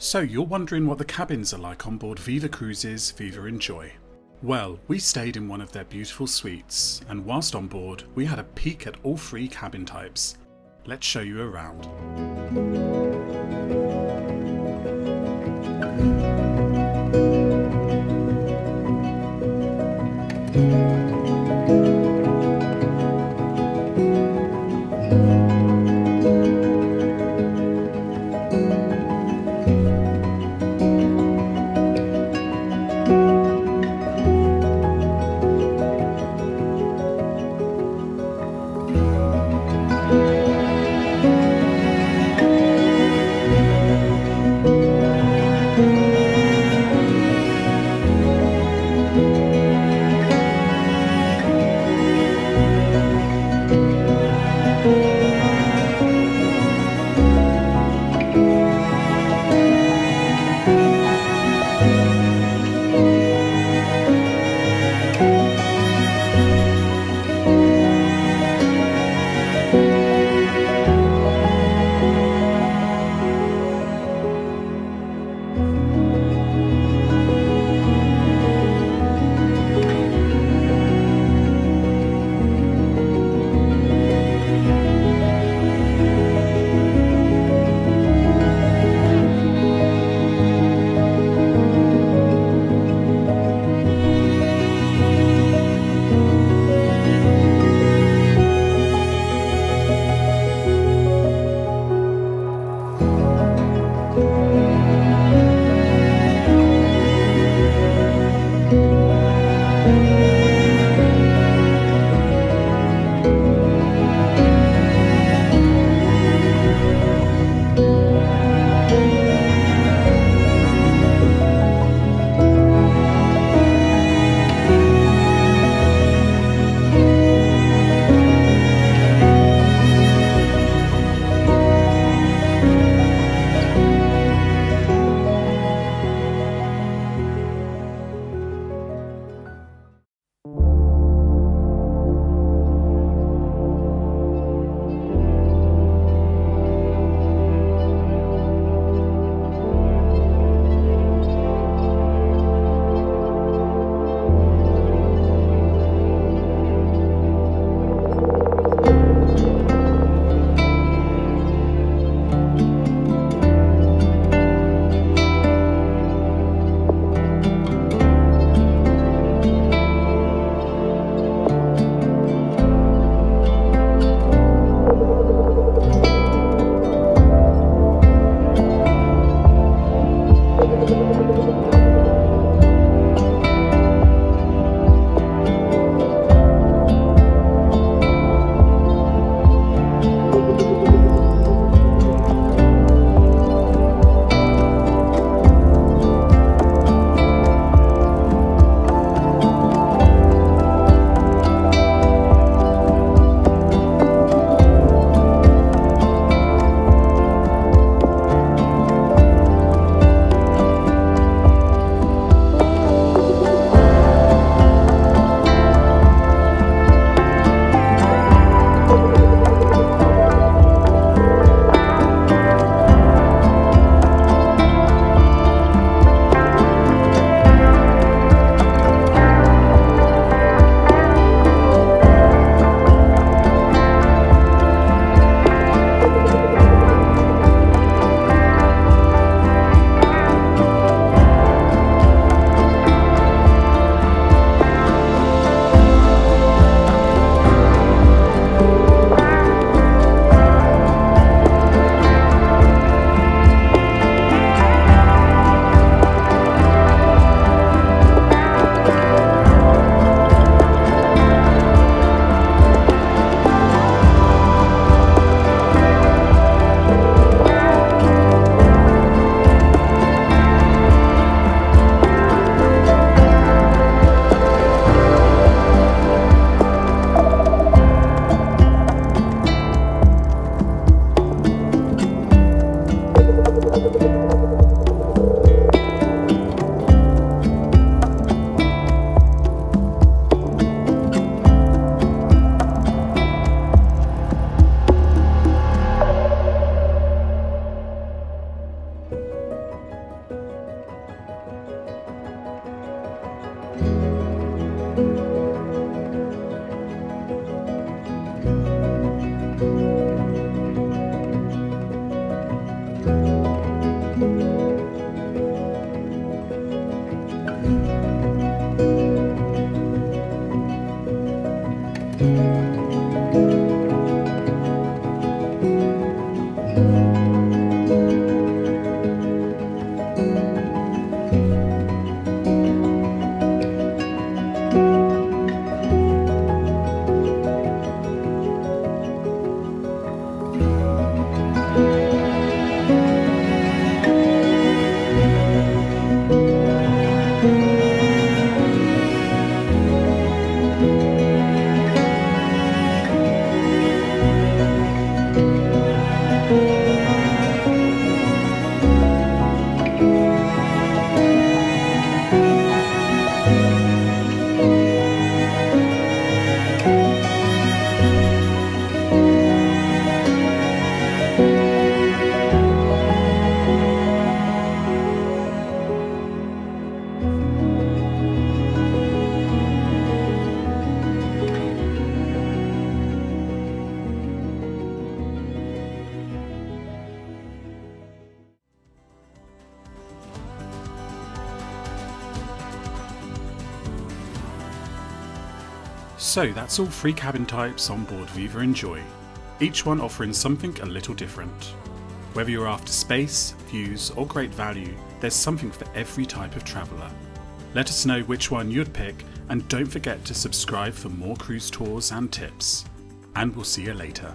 So you're wondering what the cabins are like on board VIVA Cruises VIVA Enjoy. Well, we stayed in one of their beautiful suites, and whilst on board we had a peek at all three cabin types. Let's show you around. So that's all 3 cabin types on board VIVA Enjoy, each one offering something a little different. Whether you're after space, views or great value, there's something for every type of traveller. Let us know which one you'd pick, and don't forget to subscribe for more cruise tours and tips. And we'll see you later.